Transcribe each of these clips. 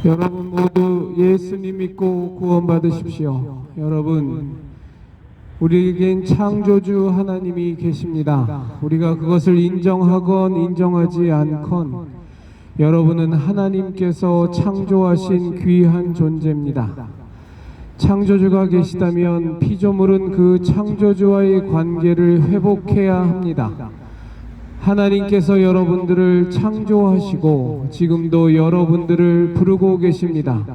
여러분 모두 예수님 믿고 구원받으십시오. 여러분, 우리에겐 창조주 하나님이 계십니다. 우리가 그것을 인정하건 인정하지 않건 여러분은 하나님께서 창조하신 귀한 존재입니다. 창조주가 계시다면 피조물은 그 창조주와의 관계를 회복해야 합니다. 하나님께서 여러분들을 창조하시고 지금도 여러분들을 부르고 계십니다.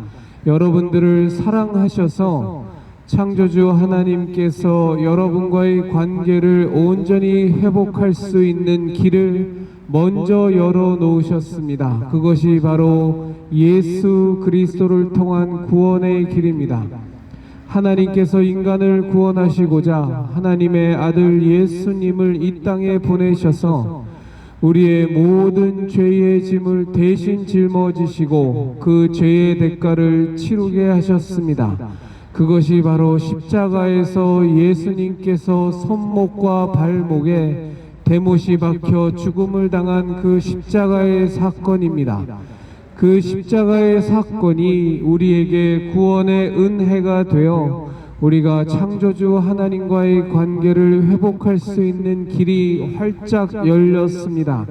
여러분들을 사랑하셔서 창조주 하나님께서 여러분과의 관계를 온전히 회복할 수 있는 길을 먼저 열어놓으셨습니다. 그것이 바로 예수 그리스도를 통한 구원의 길입니다. 하나님께서 인간을 구원하시고자 하나님의 아들 예수님을 이 땅에 보내셔서 우리의 모든 죄의 짐을 대신 짊어지시고 그 죄의 대가를 치르게 하셨습니다. 그것이 바로 십자가에서 예수님께서 손목과 발목에 대못이 박혀 죽음을 당한 그 십자가의 사건입니다. 그 십자가의 사건이 우리에게 구원의 은혜가 되어 우리가 창조주 하나님과의 관계를 회복할 수 있는 길이 활짝 열렸습니다.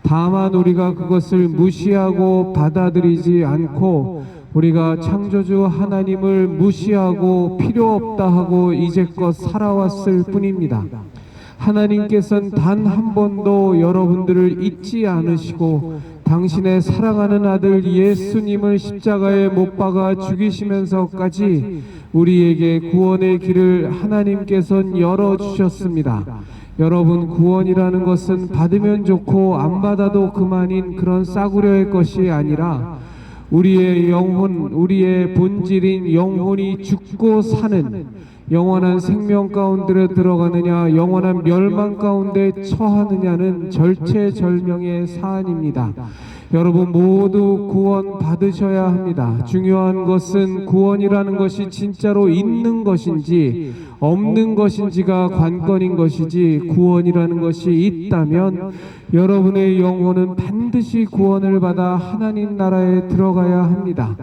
다만 우리가 그것을 무시하고 받아들이지 않고 우리가 창조주 하나님을 무시하고 필요 없다 하고 이제껏 살아왔을 뿐입니다. 하나님께서는 단 한 번도 여러분들을 잊지 않으시고 당신의 사랑하는 아들 예수님을 십자가에 못 박아 죽이시면서까지 우리에게 구원의 길을 하나님께서는 열어주셨습니다. 여러분, 구원이라는 것은 받으면 좋고 안 받아도 그만인 그런 싸구려의 것이 아니라 우리의 영혼, 우리의 본질인 영혼이 죽고 사는 영원한 생명 가운데 들어가느냐 영원한 멸망 가운데 처하느냐는 절체절명의 사안입니다. 여러분 모두 구원 받으셔야 합니다. 중요한 것은 구원이라는 것이 진짜로 있는 것인지 없는 것인지가 관건인 것이지, 구원이라는 것이 있다면 여러분의 영혼은 반드시 구원을 받아 하나님 나라에 들어가야 합니다.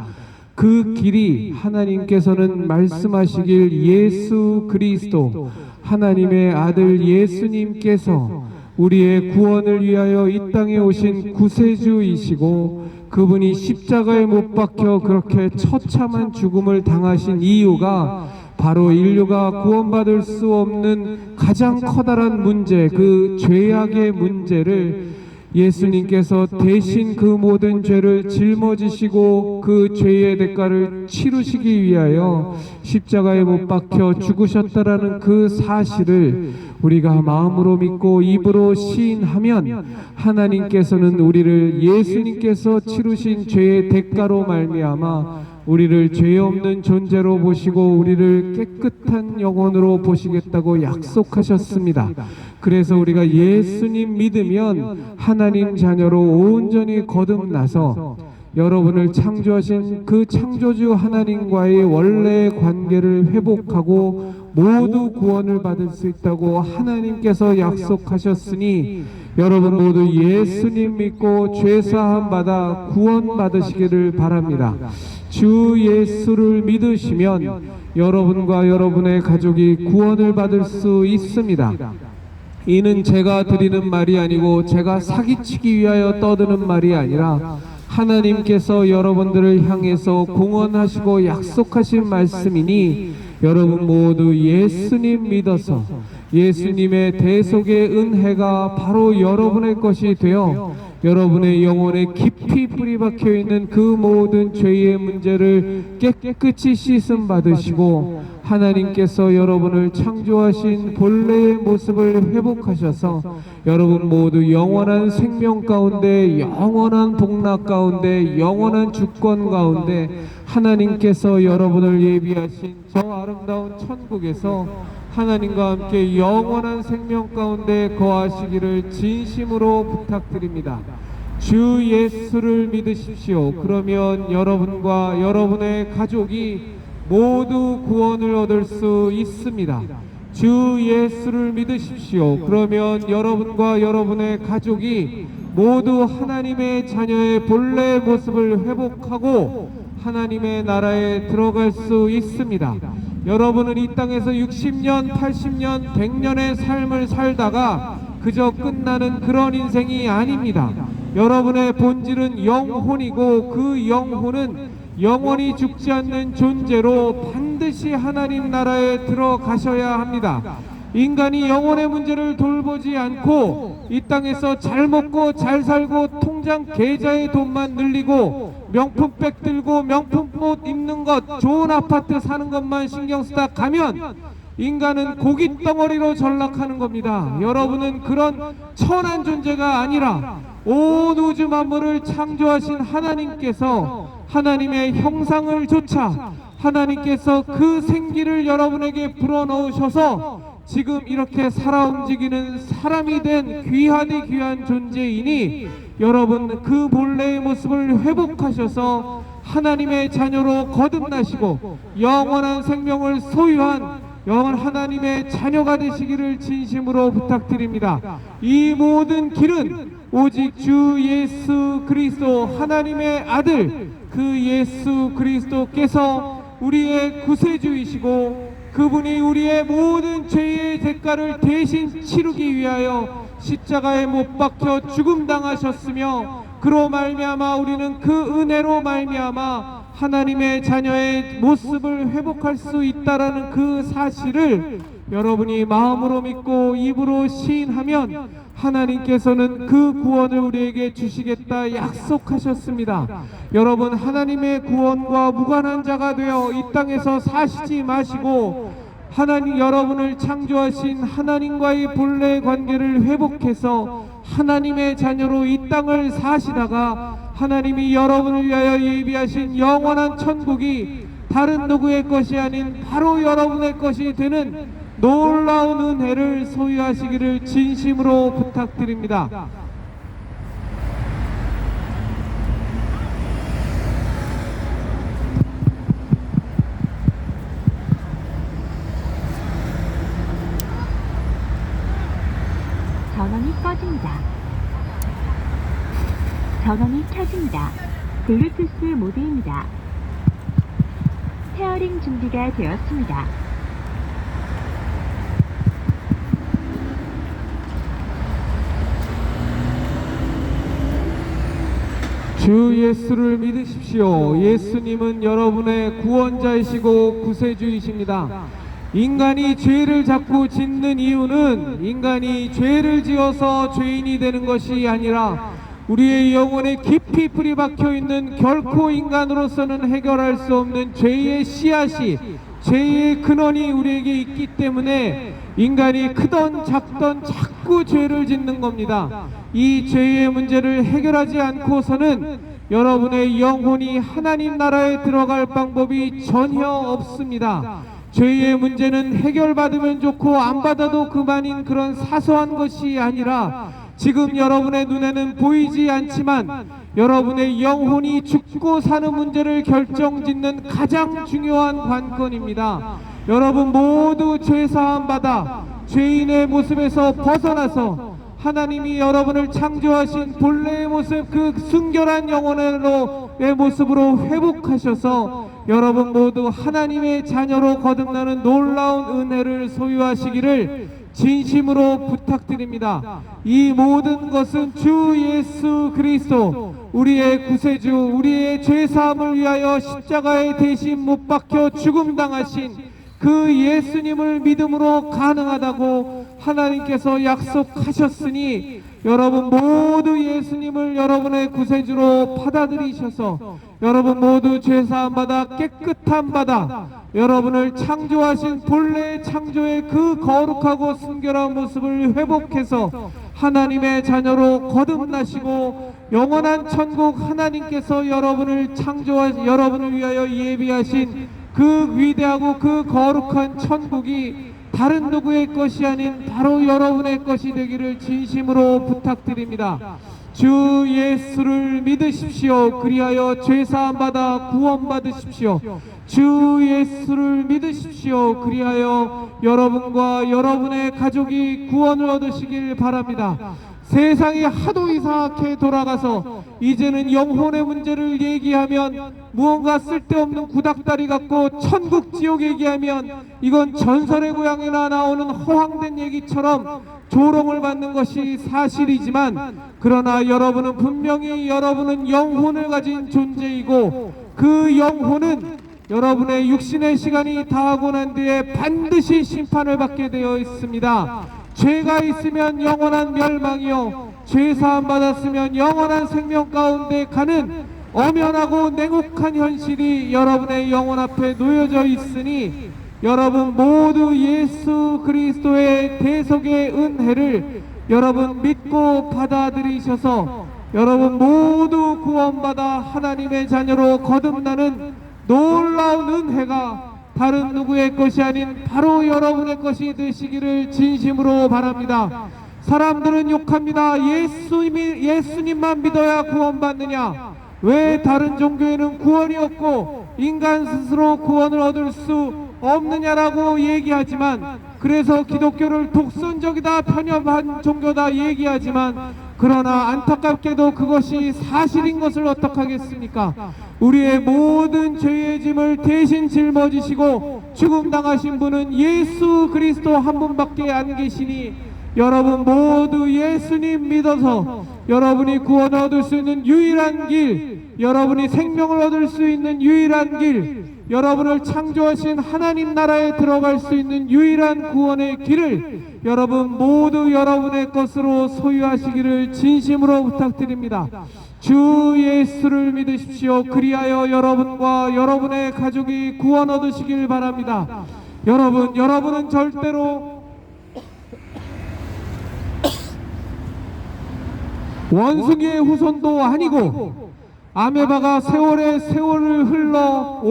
그 길이 하나님께서는 말씀하시길 예수 그리스도 하나님의 아들 예수님께서 우리의 구원을 위하여 이 땅에 오신 구세주이시고 그분이 십자가에 못 박혀 그렇게 처참한 죽음을 당하신 이유가 바로 인류가 구원받을 수 없는 가장 커다란 문제, 그 죄악의 문제를 예수님께서 대신 그 모든 죄를 짊어지시고 그 죄의 대가를 치르시기 위하여 십자가에 못 박혀 죽으셨다라는 그 사실을 우리가 마음으로 믿고 입으로 시인하면 하나님께서는 우리를 예수님께서 치르신 죄의 대가로 말미암아 우리를 죄 없는 존재로 보시고 우리를 깨끗한 영혼으로 보시겠다고 약속하셨습니다. 그래서 우리가 예수님 믿으면 하나님 자녀로 온전히 거듭나서 여러분을 창조하신 그 창조주 하나님과의 원래의 관계를 회복하고 모두 구원을 받을 수 있다고 하나님께서 약속하셨으니 여러분 모두 예수님 믿고 죄사함 받아 구원 받으시기를 바랍니다. 주 예수를 믿으시면 여러분과 여러분의 가족이 구원을 받을 수 있습니다. 이는 제가 드리는 말이 아니고 제가 사기치기 위하여 떠드는 말이 아니라 하나님께서 여러분들을 향해서 공언하시고 약속하신 말씀이니 여러분 모두 예수님 믿어서 예수님의 대속의 은혜가 바로 여러분의 것이 되어 여러분의 영혼에 깊이 뿌리 박혀 있는 그 모든 죄의 문제를 깨끗이 씻음 받으시고 하나님께서 여러분을 창조하신 본래의 모습을 회복하셔서 여러분 모두 영원한 생명 가운데, 영원한 복락 가운데, 영원한 주권 가운데 하나님께서 여러분을 예비하신 저 아름다운 천국에서 하나님과 함께 영원한 생명 가운데 거하시기를 진심으로 부탁드립니다. 주 예수를 믿으십시오. 그러면 여러분과 여러분의 가족이 모두 구원을 얻을 수 있습니다. 주 예수를 믿으십시오. 그러면 여러분과 여러분의 가족이 모두 하나님의 자녀의 본래 모습을 회복하고 하나님의 나라에 들어갈 수 있습니다. 여러분은 이 땅에서 60년, 80년, 100년의 삶을 살다가 그저 끝나는 그런 인생이 아닙니다. 여러분의 본질은 영혼이고 그 영혼은 영원히 죽지 않는 존재로 반드시 하나님 나라에 들어가셔야 합니다. 인간이 영혼의 문제를 돌보지 않고 이 땅에서 잘 먹고 잘 살고 통장 계좌의 돈만 늘리고 명품백 들고 명품 옷 입는 것, 좋은 아파트 사는 것만 신경 쓰다 가면 인간은 고깃 덩어리로 전락하는 겁니다. 여러분은 그런 천한 존재가 아니라 온 우주 만물을 창조하신 하나님께서 하나님의 형상을 조차 하나님께서 그 생기를 여러분에게 불어넣으셔서 지금 이렇게 살아 움직이는 사람이 된 귀하디 귀한 존재이니 여러분 그 본래의 모습을 회복하셔서 하나님의 자녀로 거듭나시고 영원한 생명을 소유한 영원 하나님의 자녀가 되시기를 진심으로 부탁드립니다. 이 모든 길은 오직 주 예수 그리스도 하나님의 아들 그 예수 그리스도께서 우리의 구세주이시고 그분이 우리의 모든 죄의 대가를 대신 치르기 위하여 십자가에 못 박혀 죽음당하셨으며 그로 말미암아 우리는 그 은혜로 말미암아 하나님의 자녀의 모습을 회복할 수 있다라는 그 사실을 여러분이 마음으로 믿고 입으로 시인하면 하나님께서는 그 구원을 우리에게 주시겠다 약속하셨습니다. 여러분 하나님의 구원과 무관한 자가 되어 이 땅에서 사시지 마시고 하나님 여러분을 창조하신 하나님과의 본래 관계를 회복해서 하나님의 자녀로 이 땅을 사시다가 하나님이 여러분을 위하여 예비하신 영원한 천국이 다른 누구의 것이 아닌 바로 여러분의 것이 되는 놀라운 은혜를 소유하시기를 진심으로 부탁드립니다. 전원이 꺼집니다. 전원이 켜집니다. 블루투스 모드입니다. 페어링 준비가 되었습니다. 주 예수를 믿으십시오. 예수님은 여러분의 구원자이시고 구세주이십니다. 인간이 죄를 자꾸 짓는 이유는 인간이 죄를 지어서 죄인이 되는 것이 아니라 우리의 영혼에 깊이 뿌리 박혀 있는 결코 인간으로서는 해결할 수 없는 죄의 씨앗이 죄의 근원이 우리에게 있기 때문에 인간이 크던 작던 자꾸 죄를 짓는 겁니다. 이 죄의 문제를 해결하지 않고서는 여러분의 영혼이 하나님 나라에 들어갈 방법이 전혀 없습니다. 죄의 문제는 해결받으면 좋고 안 받아도 그만인 그런 사소한 것이 아니라 지금 여러분의 눈에는 보이지 않지만 여러분의 영혼이 죽고 사는 문제를 결정짓는 가장 중요한 관건입니다. 여러분 모두 죄사함 받아 죄인의 모습에서 벗어나서 하나님이 여러분을 창조하신 본래의 모습 그 순결한 영혼의 모습으로 회복하셔서 여러분 모두 하나님의 자녀로 거듭나는 놀라운 은혜를 소유하시기를 진심으로 부탁드립니다. 이 모든 것은 주 예수 그리스도 우리의 구세주 우리의 죄사함을 위하여 십자가에 대신 못 박혀 죽음당하신 그 예수님을 믿음으로 가능하다고 하나님께서 약속하셨으니 여러분 모두 예수님을 여러분의 구세주로 받아들이셔서 여러분 모두 죄사함 받아 깨끗함 받아 여러분을 창조하신 본래 창조의 그 거룩하고 순결한 모습을 회복해서 하나님의 자녀로 거듭나시고 영원한 천국 하나님께서 여러분을 여러분을 위하여 예비하신 그 위대하고 그 거룩한 천국이 다른 누구의 것이 아닌 바로 여러분의 것이 되기를 진심으로 부탁드립니다. 주 예수를 믿으십시오. 그리하여 죄사함 받아 구원 받으십시오. 주 예수를 믿으십시오. 그리하여 여러분과 여러분의 가족이 구원을 얻으시길 바랍니다. 세상이 하도 이상하게 돌아가서 이제는 영혼의 문제를 얘기하면 무언가 쓸데없는 구닥다리 같고 천국 지옥 얘기하면 이건 전설의 고향이나 나오는 허황된 얘기처럼 조롱을 받는 것이 사실이지만, 그러나 여러분은 분명히 여러분은 영혼을 가진 존재이고, 그 영혼은 여러분의 육신의 시간이 다하고 난 뒤에 반드시 심판을 받게 되어 있습니다. 죄가 있으면 영원한 멸망이요, 죄사함 받았으면 영원한 생명 가운데 가는 엄연하고 냉혹한 현실이 여러분의 영혼 앞에 놓여져 있으니, 여러분 모두 예수 그리스도의 대속의 은혜를 여러분 믿고 받아들이셔서 여러분 모두 구원받아 하나님의 자녀로 거듭나는 놀라운 은혜가 다른 누구의 것이 아닌 바로 여러분의 것이 되시기를 진심으로 바랍니다. 사람들은 욕합니다. 예수님만 믿어야 구원받느냐? 왜 다른 종교에는 구원이 없고 인간 스스로 구원을 얻을 수 없느냐라고 얘기하지만, 그래서 기독교를 독선적이다, 편협한 종교다 얘기하지만, 그러나 안타깝게도 그것이 사실인 것을 어떡하겠습니까? 우리의 모든 죄의 짐을 대신 짊어지시고 죽음당하신 분은 예수 그리스도 한 분밖에 안 계시니, 여러분 모두 예수님 믿어서 여러분이 구원을 얻을 수 있는 유일한 길, 여러분이 생명을 얻을 수 있는 유일한 길, 여러분을 창조하신 하나님 나라에 들어갈 수 있는 유일한 구원의 길을 여러분 모두 여러분의 것으로 소유하시기를 진심으로 부탁드립니다. 주 예수를 믿으십시오. 그리하여 여러분과 여러분의 가족이 구원 얻으시길 바랍니다. 여러분은 절대로 원숭이의 후손도 아니고, 아메바가 세월을 흘러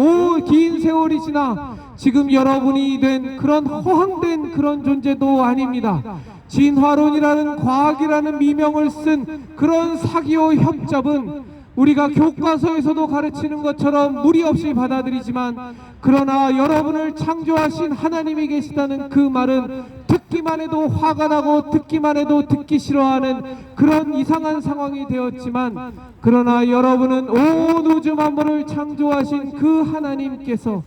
긴 세월이 지나 지금 여러분이 된 그런 허황된 그런 존재도 아닙니다. 진화론이라는 과학이라는 미명을 쓴 그런 사기와 협잡은 우리가 교과서에서도 가르치는 것처럼 무리 없이 받아들이지만, 그러나 여러분을 창조하신 하나님이 계시다는 그 말은 듣기만 해도 화가 나고 듣기만 해도 듣기 싫어하는 그런 이상한 상황이 되었지만, 그러나 여러분은 온 우주 만물을 창조하신 그 하나님께서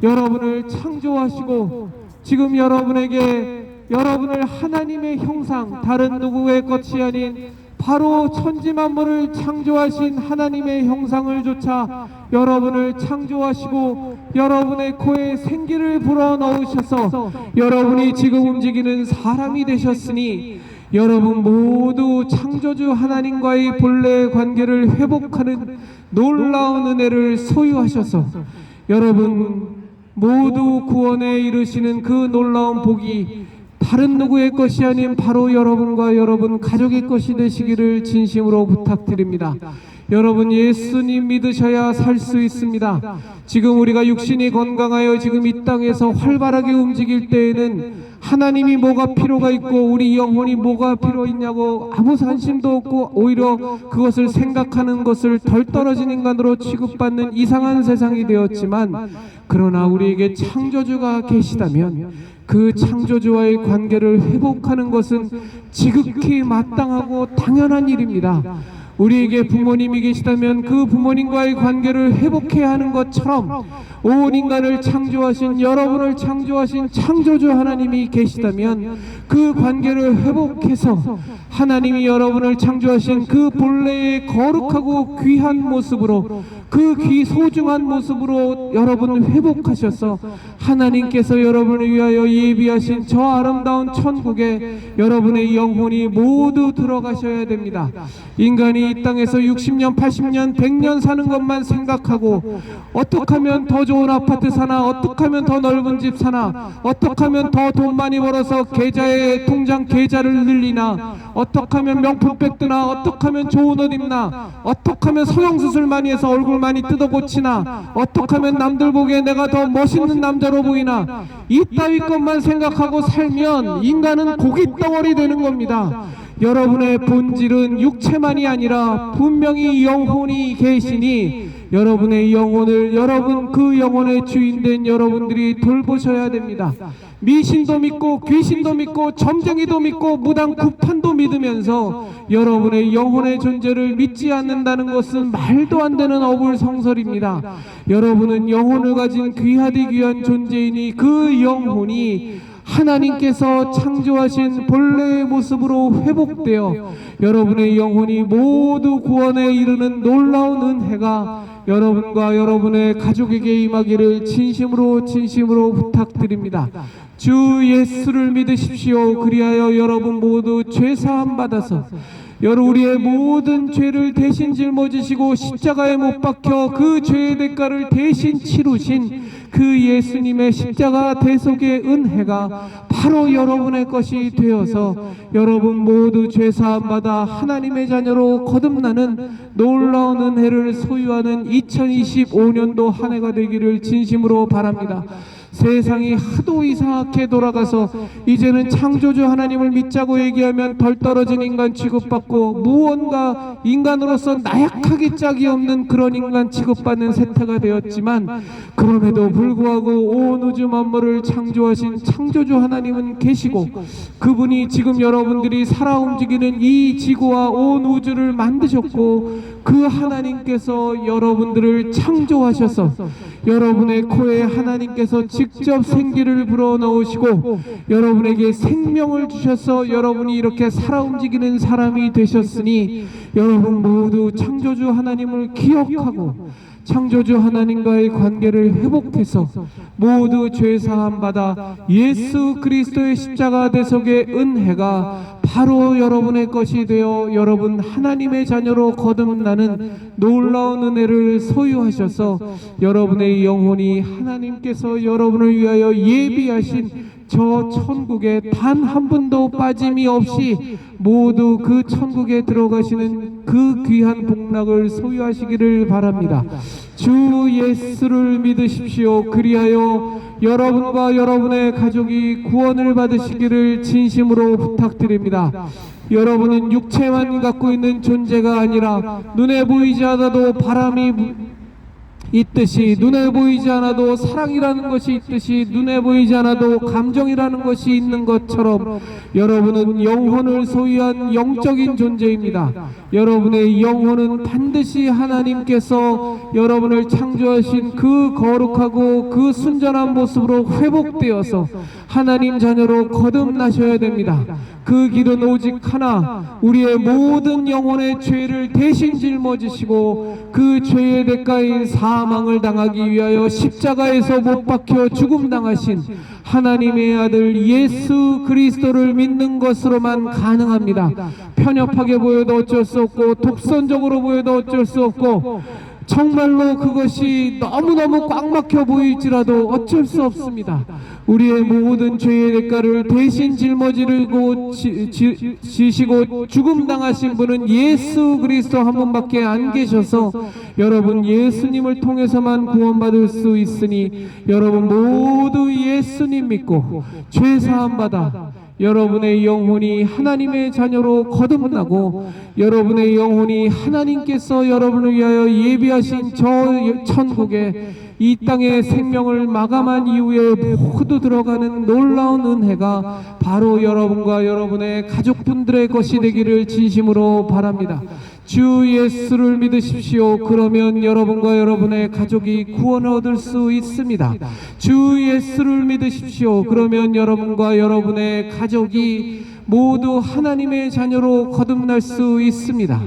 여러분을 창조하시고 지금 여러분을 하나님의 형상, 다른 누구의 것이 아닌 바로 천지만물을 창조하신 하나님의 형상을 조차 여러분을 창조하시고 여러분의 코에 생기를 불어넣으셔서 여러분이 지금 움직이는 사람이 되셨으니, 여러분 모두 창조주 하나님과의 본래의 관계를 회복하는 놀라운 은혜를 소유하셔서 여러분 모두 구원에 이르시는 그 놀라운 복이 다른 누구의 것이 아닌 바로 여러분과 여러분 가족의 것이 되시기를 진심으로 부탁드립니다. 여러분 예수님 믿으셔야 살 수 있습니다. 지금 우리가 육신이 건강하여 지금 이 땅에서 활발하게 움직일 때에는 하나님이 뭐가 필요가 있고 우리 영혼이 뭐가 필요 있냐고 아무 관심도 없고 오히려 그것을 생각하는 것을 덜 떨어진 인간으로 취급받는 이상한 세상이 되었지만, 그러나 우리에게 창조주가 계시다면 그 창조주와의 관계를 회복하는 것은 지극히 마땅하고 당연한 일입니다. 우리에게 부모님이 계시다면 그 부모님과의 관계를 회복해야 하는 것처럼 온 인간을 창조하신 여러분을 창조하신 창조주 하나님이 계시다면 그 관계를 회복해서 하나님이 여러분을 창조하신 그 본래의 거룩하고 귀한 모습으로, 그 소중한 모습으로 여러분을 회복하셔서 하나님께서 여러분을 위하여 예비하신 저 아름다운 천국에 여러분의 영혼이 모두 들어가셔야 됩니다. 인간이 이 땅에서 60년, 80년, 100년 사는 것만 생각하고 어떻게 하면 더 좋은 아파트 사나, 어떻게 하면 더 넓은 집 사나, 어떻게 하면 더 돈 많이 벌어서 통장 계좌를 늘리나, 어떻게 하면 명품백 뜨나, 어떻게 하면 좋은 옷 입나, 어떻게 하면 성형수술 많이 해서 얼굴 많이 뜯어 고치나, 어떻게 하면 남들 보기에 내가 더 멋있는 남자로 보이나, 이따위 것만 생각하고 살면 인간은 고깃덩어리 되는 겁니다. 여러분의 본질은 육체만이 아니라 분명히 영혼이 계시니 여러분의 영혼을 여러분 그 영혼의 주인된 여러분들이 돌보셔야 됩니다. 미신도 믿고 귀신도 믿고 점쟁이도 믿고 무당 구판도 믿으면서 여러분의 영혼의 존재를 믿지 않는다는 것은 말도 안 되는 어불성설입니다. 여러분은 영혼을 가진 귀하디 귀한 존재이니 그 영혼이 하나님께서 창조하신 본래의 모습으로 회복되어 여러분의 영혼이 모두 구원에 이르는 놀라운 은혜가 여러분과 여러분의 가족에게 임하기를 진심으로 부탁드립니다. 주 예수를 믿으십시오. 그리하여 여러분 모두 죄사함 받아서 우리의 모든 죄를 대신 짊어지시고 십자가에 못 박혀 그 죄의 대가를 대신 치루신 그 예수님의 십자가 대속의 은혜가 바로 여러분의 것이 되어서 여러분 모두 죄사함 받아 하나님의 자녀로 거듭나는 놀라운 은혜를 소유하는 2025년도 한 해가 되기를 진심으로 바랍니다. 세상이 하도 이상하게 돌아가서 이제는 창조주 하나님을 믿자고 얘기하면 덜 떨어진 인간 취급받고 무언가 인간으로서 나약하기 짝이 없는 그런 인간 취급받는 세태가 되었지만, 그럼에도 불구하고 온 우주 만물을 창조하신 창조주 하나님은 계시고 그분이 지금 여러분들이 살아 움직이는 이 지구와 온 우주를 만드셨고 그 하나님께서 여러분들을 창조하셔서 여러분의 코에 하나님께서 직접 생기를 불어넣으시고 여러분에게 생명을 주셔서 여러분이 이렇게 살아 움직이는 사람이 되셨으니 여러분 모두 창조주 하나님을 기억하고 창조주 하나님과의 관계를 회복해서 모두 죄사함 받아 예수 그리스도의 십자가 대속의 은혜가 바로 여러분의 것이 되어 여러분 하나님의 자녀로 거듭나는 놀라운 은혜를 소유하셔서 여러분의 영혼이 하나님께서 여러분을 위하여 예비하신 저 천국에 단 한 분도 빠짐이 없이 모두 그 천국에 들어가시는 그 귀한 복락을 소유하시기를 바랍니다. 주 예수를 믿으십시오. 그리하여 여러분과 여러분의 가족이 구원을 받으시기를 진심으로 부탁드립니다. 여러분은 육체만 갖고 있는 존재가 아니라 눈에 보이지 않아도 바람이 있듯이, 눈에 보이지 않아도 사랑이라는 것이 있듯이, 눈에 보이지 않아도 감정이라는 것이 있는 것처럼 여러분은 영혼을 소유한 영적인 존재입니다. 여러분의 영혼은 반드시 하나님께서 여러분을 창조하신 그 거룩하고 그 순전한 모습으로 회복되어서 하나님 자녀로 거듭나셔야 됩니다. 그 길은 오직 하나, 우리의 모든 영혼의 죄를 대신 짊어지시고 그 죄의 대가인 사망을 당하기 위하여 십자가에서 못 박혀 죽음당하신 하나님의 아들 예수 그리스도를 믿는 것으로만 가능합니다. 편협하게 보여도 어쩔 수 없고 독선적으로 보여도 어쩔 수 없고 정말로 그것이 너무너무 꽉 막혀 보일지라도 어쩔 수 없습니다. 우리의 모든 죄의 대가를 대신 짊어지고 지시고 죽음당하신 분은 예수 그리스도 한 분밖에 안 계셔서 여러분 예수님을 통해서만 구원받을 수 있으니 여러분 모두 예수님 믿고 죄사함 받아 여러분의 영혼이 하나님의 자녀로 거듭나고 여러분의 영혼이 하나님께서 여러분을 위하여 예비하신 저 천국에 이 땅의 생명을 마감한 이후에 모두 들어가는 놀라운 은혜가 바로 여러분과 여러분의 가족분들의 것이 되기를 진심으로 바랍니다. 주 예수를 믿으십시오. 그러면 여러분과 여러분의 가족이 구원을 얻을 수 있습니다. 주 예수를 믿으십시오. 그러면 여러분과 여러분의 가족이 모두 하나님의 자녀로 거듭날 수 있습니다.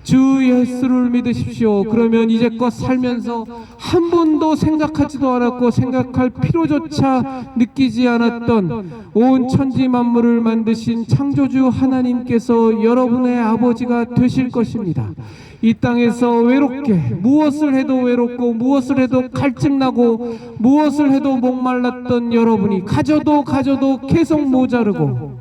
주 예수를 믿으십시오. 그러면 이제껏 살면서 한 번도 생각하지도 않았고 생각할 필요조차 느끼지 않았던 온 천지 만물을 만드신 창조주 하나님께서 여러분의 아버지가 되실 것입니다. 이 땅에서 외롭게 무엇을 해도 외롭고 무엇을 해도 갈증나고 무엇을 해도 목말랐던 여러분이 가져도 계속 모자르고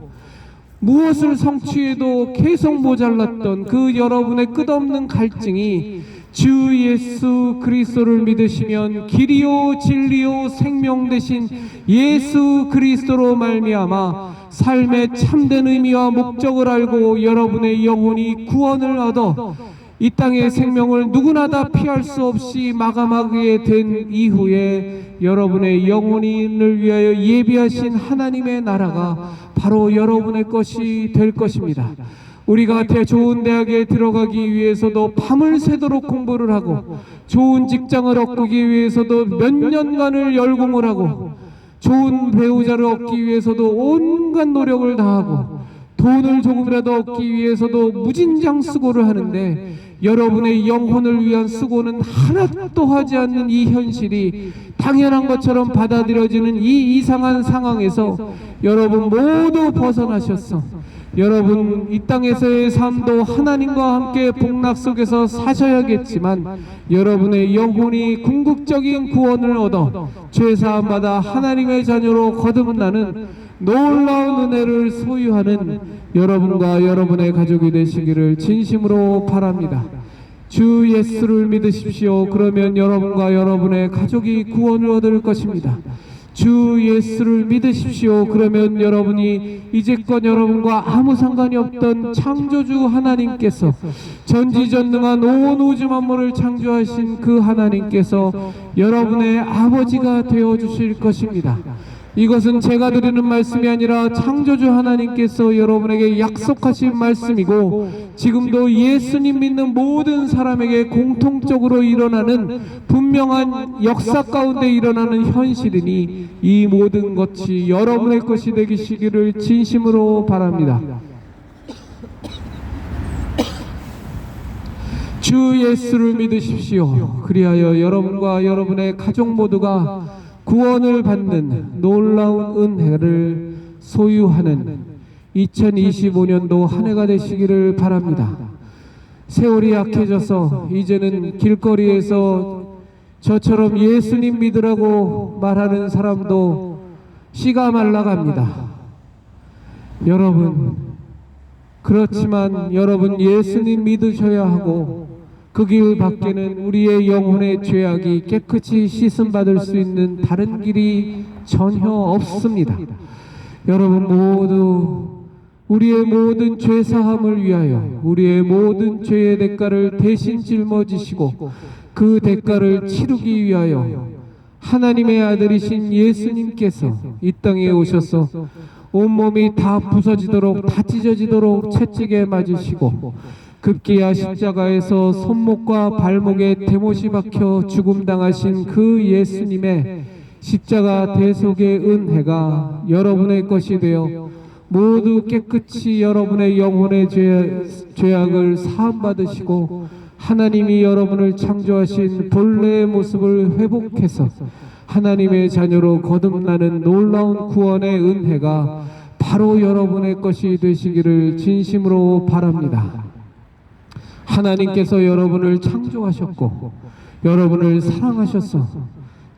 무엇을 성취해도 계속 모자랐던 그 여러분의 끝없는 갈증이 주 예수 그리스도를 믿으시면 길이요 진리요 생명 되신 예수 그리스도로 말미암아 삶의 참된 의미와 목적을 알고 여러분의 영혼이 구원을 얻어 이 땅의 생명을 누구나 다 피할 수 없이 마감하게 된 이후에 여러분의 영혼을 위하여 예비하신 하나님의 나라가 바로 여러분의 것이 될 것입니다. 우리가 좋은 대학에 들어가기 위해서도 밤을 새도록 공부를 하고, 좋은 직장을 얻기 위해서도 몇 년간을 열공을 하고, 좋은 배우자를 얻기 위해서도 온갖 노력을 다하고, 돈을 조금이라도 얻기 위해서도 무진장 수고를 하는데, 여러분의 영혼을 위한 수고는 하나도 하지 않는 이 현실이 당연한 것처럼 받아들여지는 이 이상한 상황에서 여러분 모두 벗어나셨어. 여러분 이 땅에서의 삶도 하나님과 함께 복락 속에서 사셔야겠지만, 여러분의 영혼이 궁극적인 구원을 얻어 죄사함받아 하나님의 자녀로 거듭나는 놀라운 은혜를 소유하는 여러분과 여러분의 가족이 되시기를 진심으로 바랍니다. 주 예수를 믿으십시오. 그러면 여러분과 여러분의 가족이 구원을 얻을 것입니다. 주 예수를 믿으십시오. 그러면 여러분이 이제껏 여러분과 아무 상관이 없던 창조주 하나님께서, 전지전능한 온 우주 만물을 창조하신 그 하나님께서 여러분의 아버지가 되어주실 것입니다. 이것은 제가 드리는 말씀이 아니라 창조주 하나님께서 여러분에게 약속하신 말씀이고, 지금도 예수님 믿는 모든 사람에게 공통적으로 일어나는 분명한 역사 가운데 일어나는 현실이니, 이 모든 것이 여러분의 것이 되시기를 진심으로 바랍니다. 주 예수를 믿으십시오. 그리하여 여러분과 여러분의 가족 모두가 구원을 받는 놀라운 은혜를 소유하는 2025년도 한 해가 되시기를 바랍니다. 세월이 약해져서 이제는 길거리에서 저처럼 예수님 믿으라고 말하는 사람도 씨가 말라갑니다. 여러분, 그렇지만 여러분 예수님 믿으셔야 하고, 그 길 밖에는 우리의 영혼의 죄악이 깨끗이 씻음받을 수 있는 다른 길이 전혀 없습니다. 여러분 모두 우리의 모든 죄사함을 위하여 우리의 모든 죄의 대가를 대신 짊어지시고, 그 대가를 치르기 위하여 하나님의 아들이신 예수님께서 이 땅에 오셔서 온몸이 다 부서지도록, 다 찢어지도록 채찍에 맞으시고, 급기야 십자가에서 손목과 발목에 대못이 박혀 죽음당하신 그 예수님의 십자가 대속의 은혜가 여러분의 것이 되어 모두 깨끗이 여러분의 영혼의 죄악을 사함받으시고, 하나님이 여러분을 창조하신 본래의 모습을 회복해서 하나님의 자녀로 거듭나는 놀라운 구원의 은혜가 바로 여러분의 것이 되시기를 진심으로 바랍니다. 하나님께서 여러분을 창조하셨고 여러분을 사랑하셔서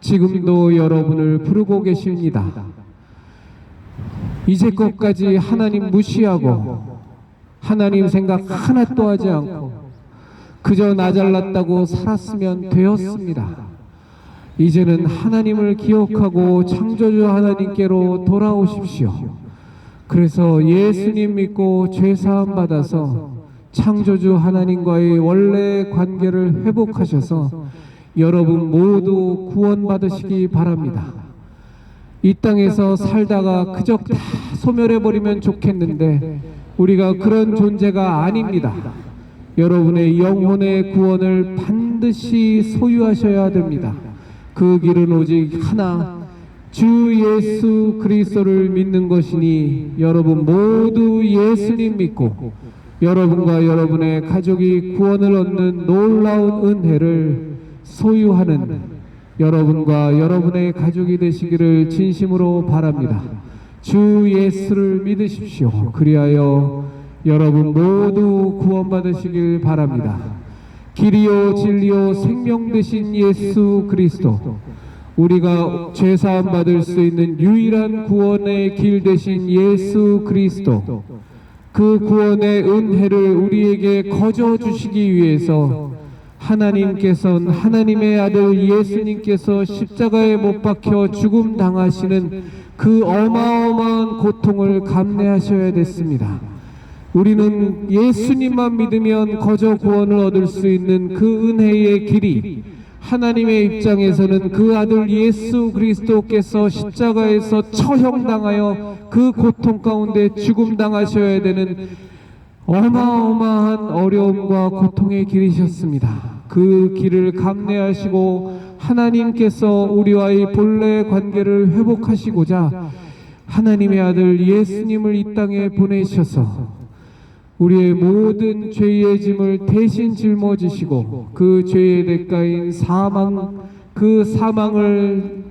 지금도 여러분을 부르고 계십니다. 이제껏까지 하나님 무시하고 하나님 생각 하나도 하지 않고 그저 나 잘났다고 살았으면 되었습니다. 이제는 하나님을 기억하고 창조주 하나님께로 돌아오십시오. 그래서 예수님 믿고 죄사함 받아서 창조주 하나님과의 원래 관계를 회복하셔서 여러분 모두 구원받으시기 바랍니다. 이 땅에서 살다가 그저 다 소멸해버리면 좋겠는데 우리가 그런 존재가 아닙니다. 여러분의 영혼의 구원을 반드시 소유하셔야 됩니다. 그 길은 오직 하나, 주 예수 그리스도를 믿는 것이니 여러분 모두 예수님 믿고 여러분과 여러분의 가족이 구원을 얻는 놀라운 은혜를 소유하는 여러분과 여러분의 가족이 되시기를 진심으로 바랍니다. 주 예수를 믿으십시오. 그리하여 여러분 모두 구원받으시길 바랍니다. 길이요 진리요 생명 되신 예수 그리스도, 우리가 죄사함 받을 수 있는 유일한 구원의 길 되신 예수 그리스도, 그 구원의 은혜를 우리에게 거저 주시기 위해서 하나님께서는 하나님의 아들 예수님께서 십자가에 못 박혀 죽음 당하시는 그 어마어마한 고통을 감내하셔야 됐습니다. 우리는 예수님만 믿으면 거저 구원을 얻을 수 있는 그 은혜의 길이 하나님의 입장에서는 그 아들 예수 그리스도께서 십자가에서 처형당하여 그 고통 가운데 죽음당하셔야 되는 어마어마한 어려움과 고통의 길이셨습니다. 그 길을 감내하시고 하나님께서 우리와의 본래 관계를 회복하시고자 하나님의 아들 예수님을 이 땅에 보내셔서 우리의 모든 죄의 짐을 대신 짊어지시고 그 죄의 대가인 사망, 그 사망을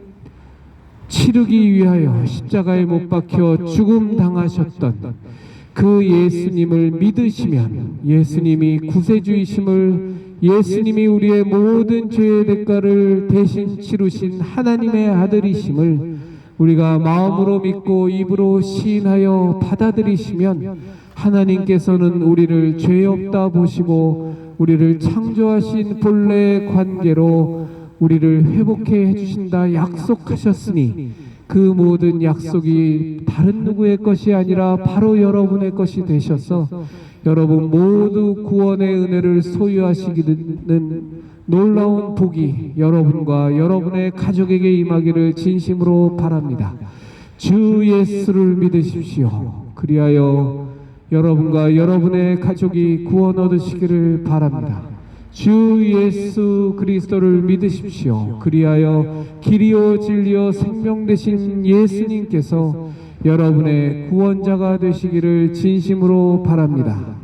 치르기 위하여 십자가에 못 박혀 죽음 당하셨던 그 예수님을 믿으시면 예수님이 구세주이심을, 예수님이 우리의 모든 죄의 대가를 대신 치르신 하나님의 아들이심을 우리가 마음으로 믿고 입으로 시인하여 받아들이시면 하나님께서는 우리를 죄 없다 보시고 우리를 창조하신 본래의 관계로 우리를 회복해 해주신다 약속하셨으니 그 모든 약속이 다른 누구의 것이 아니라 바로 여러분의 것이 되셔서 여러분 모두 구원의 은혜를 소유하시기는 놀라운 복이 여러분과 여러분의 가족에게 임하기를 진심으로 바랍니다. 주 예수를 믿으십시오. 그리하여 여러분과 여러분의 가족이 구원 얻으시기를 바랍니다. 주 예수 그리스도를 믿으십시오. 그리하여 길이요 진리요 생명 되신 예수님께서 여러분의 구원자가 되시기를 진심으로 바랍니다.